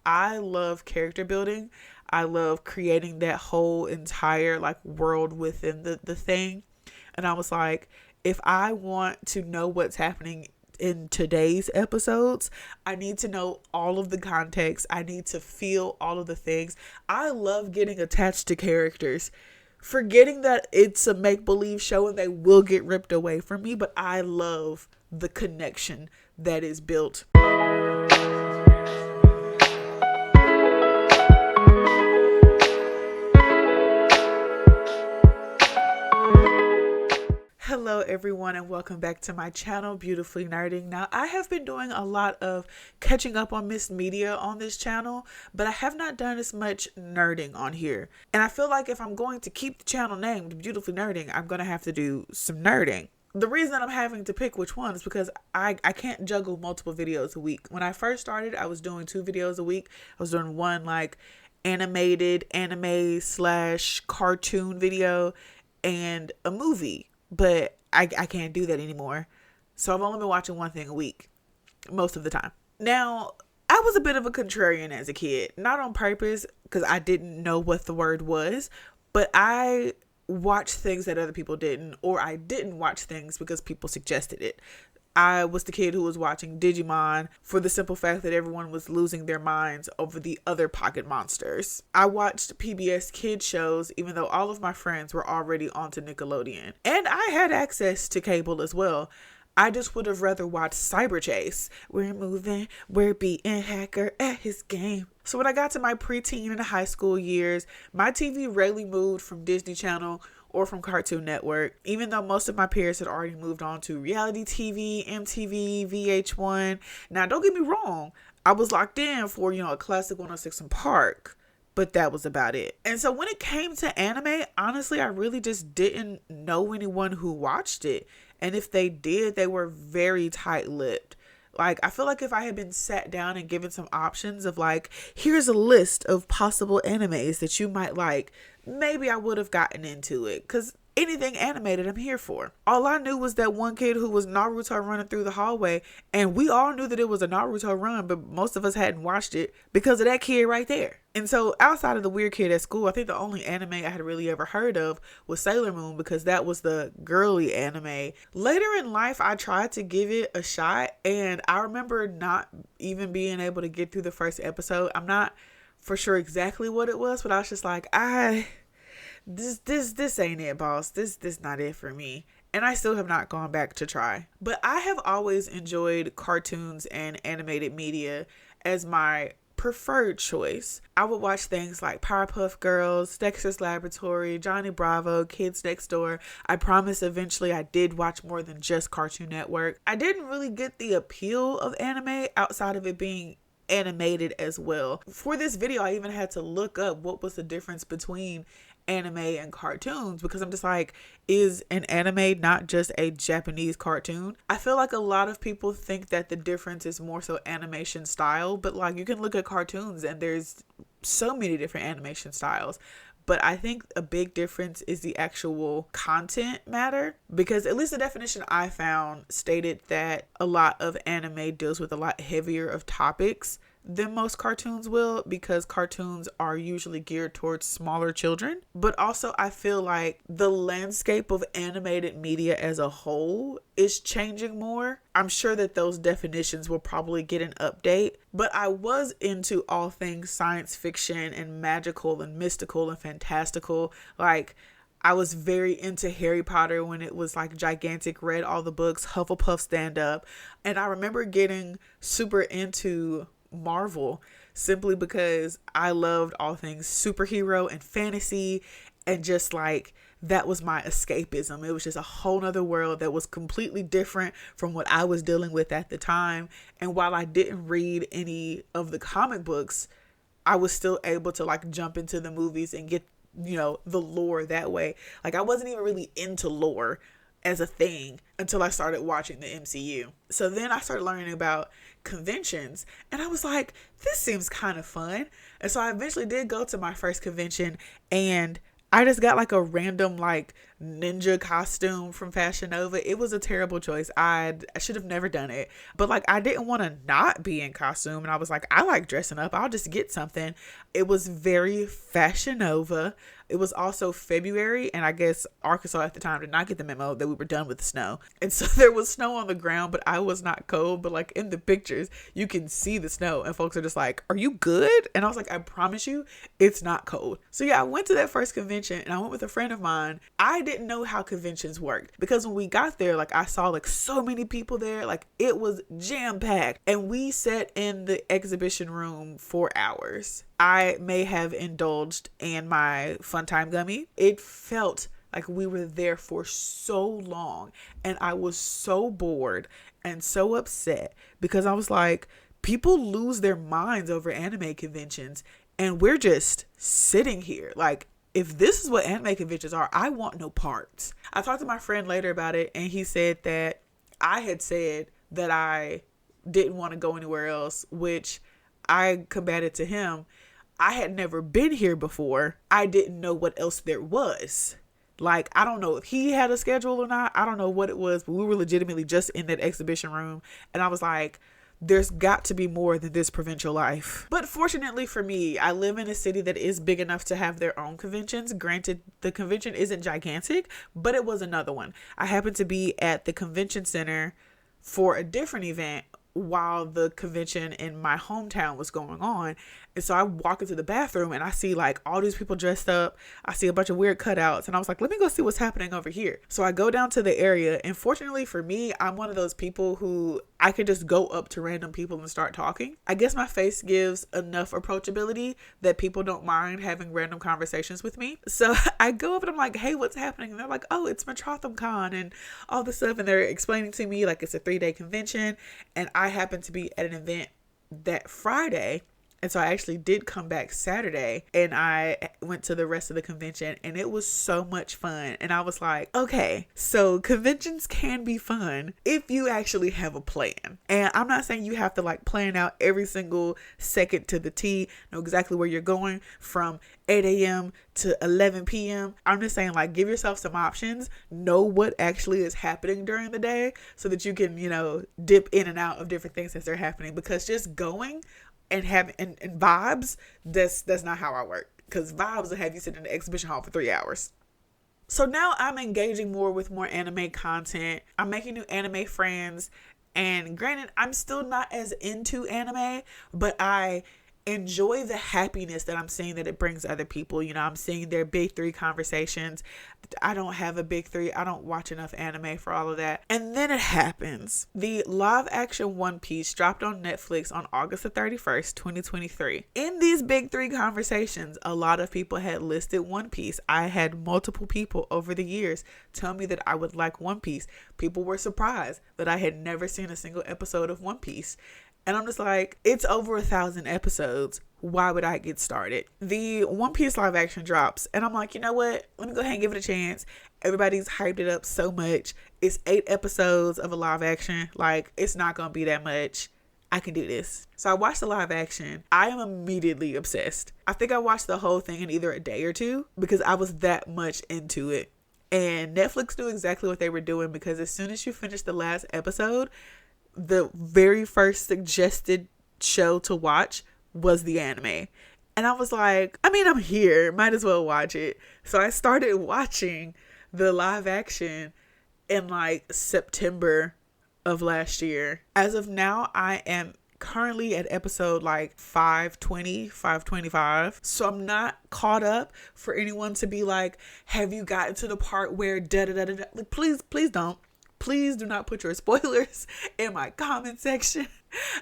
I love character building. I love creating that whole entire like world within the thing. And I was like, if I want to know what's happening in today's episodes, I need to know all of the context. I need to feel all of the things. I love getting attached to characters. Forgetting that it's a make believe show and they will get ripped away from me, but I love the connection that is built. Hello everyone and welcome back to my channel, Beautifully Nerding. Now, I have been doing a lot of catching up on missed media on this channel, but I have not done as much nerding on here. And I feel like if I'm going to keep the channel named Beautifully Nerding, I'm going to have to do some nerding. The reason that I'm having to pick which one is because I can't juggle multiple videos a week. When I first started, I was doing 2 videos a week. I was doing one like animated anime/cartoon video and a movie. But I can't do that anymore. So I've only been watching one thing a week most of the time. Now, I was a bit of a contrarian as a kid. Not on purpose because I didn't know what the word was. But I watched things that other people didn't. Or I didn't watch things because people suggested it. I was the kid who was watching Digimon for the simple fact that everyone was losing their minds over the other pocket monsters. I watched PBS kid shows even though all of my friends were already onto Nickelodeon. And I had access to cable as well. I just would have rather watched Cyber Chase. We're moving, we're beating Hacker at his game. So when I got to my preteen and high school years, my TV rarely moved from Disney Channel or from Cartoon Network, even though most of my peers had already moved on to reality TV, MTV, VH1. Now, don't get me wrong, I was locked in for, a classic 106 in Park, but that was about it. And so when it came to anime, honestly, I really just didn't know anyone who watched it. And if they did, they were very tight-lipped. Like, I feel like if I had been sat down and given some options of like, here's a list of possible animes that you might like, maybe I would have gotten into it. Because anything animated, I'm here for. All I knew was that one kid who was Naruto running through the hallway. And we all knew that it was a Naruto run, but most of us hadn't watched it because of that kid right there. And so outside of the weird kid at school, I think the only anime I had really ever heard of was Sailor Moon because that was the girly anime. Later in life, I tried to give it a shot and I remember not even being able to get through the first episode. I'm not for sure exactly what it was, but I was just like, this ain't it, boss. This not it for me. And I still have not gone back to try. But I have always enjoyed cartoons and animated media as my preferred choice. I would watch things like Powerpuff Girls, Dexter's Laboratory, Johnny Bravo, Kids Next Door. I promise eventually I did watch more than just Cartoon Network. I didn't really get the appeal of anime outside of it being animated as well. For this video, I even had to look up what was the difference between anime and cartoons because I'm just like, is an anime not just a Japanese cartoon? I feel like a lot of people think that the difference is more so animation style, but like you can look at cartoons and there's so many different animation styles. But I think a big difference is the actual content matter because at least the definition I found stated that a lot of anime deals with a lot heavier of topics than most cartoons will because cartoons are usually geared towards smaller children. But also I feel like the landscape of animated media as a whole is changing more. I'm sure that those definitions will probably get an update, but I was into all things science fiction and magical and mystical and fantastical. Like I was very into Harry Potter when it was like gigantic, read all the books, Hufflepuff stand up. And I remember getting super into Marvel simply because I loved all things superhero and fantasy and just like that was my escapism. It was just a whole nother world that was completely different from what I was dealing with at the time. And while I didn't read any of the comic books, I was still able to like jump into the movies and get, the lore that way. Like I wasn't even really into lore as a thing until I started watching the MCU. So then I started learning about conventions and I was like, this seems kind of fun. And so I eventually did go to my first convention and I just got like a random like ninja costume from Fashion Nova. It was a terrible choice. I should have never done it. But like, I didn't want to not be in costume. And I was like, I like dressing up. I'll just get something. It was very Fashion Nova. It was also February, and I guess Arkansas at the time did not get the memo that we were done with the snow. And so there was snow on the ground, but I was not cold. But like in the pictures, you can see the snow, and folks are just like, "Are you good?" And I was like, "I promise you, it's not cold." So yeah, I went to that first convention, and I went with a friend of mine. I didn't know how conventions worked, because when we got there, like I saw like so many people there, like it was jam-packed, and we sat in the exhibition room for hours. I may have indulged in my fun time gummy. It felt like we were there for so long, and I was so bored and so upset, because I was like, people lose their minds over anime conventions, and we're just sitting here. Like, if this is what anime conventions are, I want no parts. I talked to my friend later about it, and he said that I had said that I didn't want to go anywhere else, which I combated to him. I had never been here before. I didn't know what else there was. Like, I don't know if he had a schedule or not. I don't know what it was, but we were legitimately just in that exhibition room. And I was like, there's got to be more than this provincial life. But fortunately for me, I live in a city that is big enough to have their own conventions. Granted, the convention isn't gigantic, but it was another one. I happened to be at the convention center for a different event while the convention in my hometown was going on. And so I walk into the bathroom, and I see like all these people dressed up. I see a bunch of weird cutouts, and I was like, let me go see what's happening over here. So I go down to the area, and fortunately for me, I'm one of those people who I can just go up to random people and start talking. I guess my face gives enough approachability that people don't mind having random conversations with me. So I go up and I'm like, hey, what's happening? And they're like, oh, it's Metrotham Con and all this stuff. And they're explaining to me like it's a 3-day convention, and I happen to be at an event that Friday. And so I actually did come back Saturday, and I went to the rest of the convention, and it was so much fun. And I was like, okay, so conventions can be fun if you actually have a plan. And I'm not saying you have to like plan out every single second to the T, know exactly where you're going from 8 a.m. to 11 p.m. I'm just saying, like, give yourself some options, know what actually is happening during the day so that you can, you know, dip in and out of different things as they're happening, because just going and having and vibes, that's not how I work, because vibes will have you sit in the exhibition hall for 3 hours. So now I'm engaging more with more anime content. I'm making new anime friends, and granted, I'm still not as into anime, but I enjoy the happiness that I'm seeing that it brings other people. You know, I'm seeing their big three conversations. I don't have a big three. I don't watch enough anime for all of that. And then it happens. The live action One Piece dropped on Netflix on August the 31st, 2023. In these big three conversations, a lot of people had listed One Piece. I had multiple people over the years tell me that I would like One Piece. People were surprised that I had never seen a single episode of One Piece. And I'm just like, it's over 1,000 episodes. Why would I get started? The One Piece live action drops, and I'm like, you know what? Let me go ahead and give it a chance. Everybody's hyped it up so much. It's 8 episodes of a live action. Like, it's not going to be that much. I can do this. So I watched the live action. I am immediately obsessed. I think I watched the whole thing in either a day or two, because I was that much into it. And Netflix knew exactly what they were doing, because as soon as you finish the last episode, the very first suggested show to watch was the anime. And I was like, I mean, I'm here, might as well watch it. So I started watching the live action in like September of last year. As of now, I am currently at episode like 520, 525. So I'm not caught up for anyone to be like, have you gotten to the part where da da da da? Like, please don't. Please do not put your spoilers in my comment section.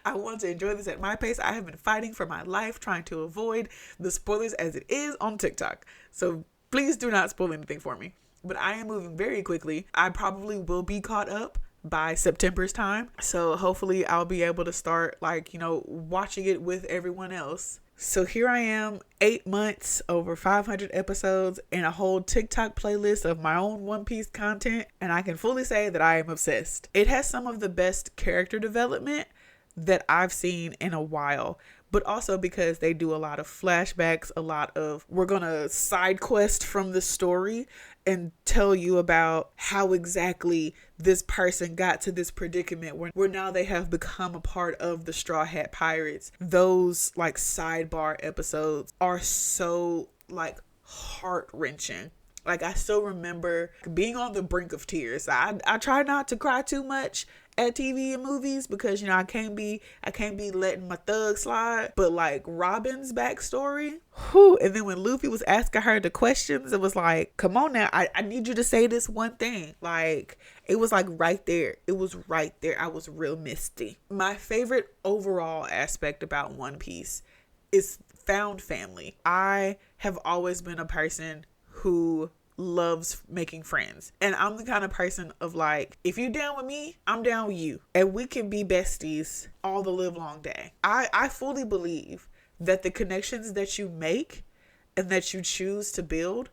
I want to enjoy this at my pace. I have been fighting for my life, trying to avoid the spoilers as it is on TikTok. So please do not spoil anything for me. But I am moving very quickly. I probably will be caught up by September's time. So hopefully I'll be able to start, like, you know, watching it with everyone else. So here I am, 8 months, over 500 episodes, and a whole TikTok playlist of my own One Piece content, and I can fully say that I am obsessed. It has some of the best character development that I've seen in a while, but also because they do a lot of flashbacks, a lot of we're gonna side quest from the story and tell you about how exactly this person got to this predicament where now they have become a part of the Straw Hat Pirates. Those like sidebar episodes are so like heart-wrenching. Like, I still remember being on the brink of tears. I try not to cry too much at TV and movies because, you know, I can't be letting my thug slide. But like Robin's backstory, whew, and then when Luffy was asking her the questions, it was like, come on now, I need you to say this one thing. Like, it was like right there. It was right there. I was real misty. My favorite overall aspect about One Piece is found family. I have always been a person who loves making friends. And I'm the kind of person of like, if you down with me, I'm down with you. And we can be besties all the live long day. I fully believe that the connections that you make and that you choose to build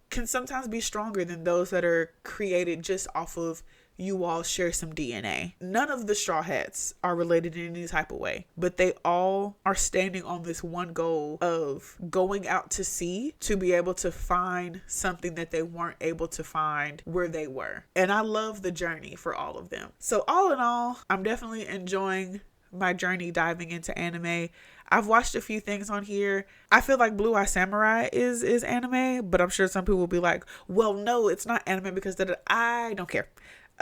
can sometimes be stronger than those that are created just off of you all share some DNA. None of the Straw Hats are related in any type of way, but they all are standing on this one goal of going out to sea to be able to find something that they weren't able to find where they were. And I love the journey for all of them. So all in all, I'm definitely enjoying my journey diving into anime. I've watched a few things on here. I feel like Blue Eye Samurai is anime, but I'm sure some people will be like, well, no, it's not anime because I don't care.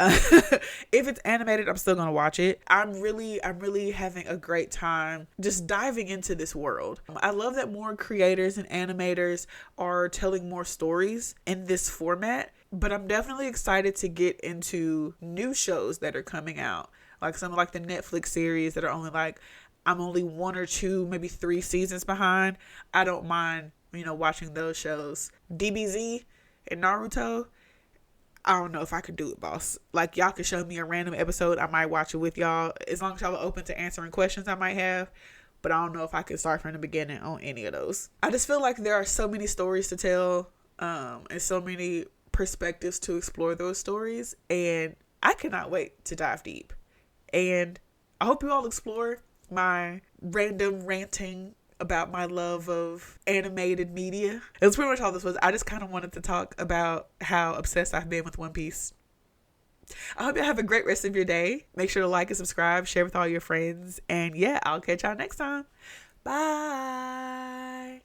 If it's animated, I'm still gonna watch it. I'm really having a great time just diving into this world. I love that more creators and animators are telling more stories in this format, but I'm definitely excited to get into new shows that are coming out, like some of like the Netflix series that are only like, I'm only 1 or 2, maybe 3 seasons behind. I don't mind, you know, watching those shows. DBZ and Naruto, I don't know if I could do it, boss. Like, y'all can show me a random episode, I might watch it with y'all. As long as y'all are open to answering questions I might have. But I don't know if I can start from the beginning on any of those. I just feel like there are so many stories to tell, and so many perspectives to explore those stories. And I cannot wait to dive deep. And I hope you all explore my random ranting about my love of animated media. It's pretty much all this was. I just kind of wanted to talk about how obsessed I've been with One Piece. I hope you have a great rest of your day. Make sure to like and subscribe, share with all your friends, and yeah, I'll catch y'all next time. Bye.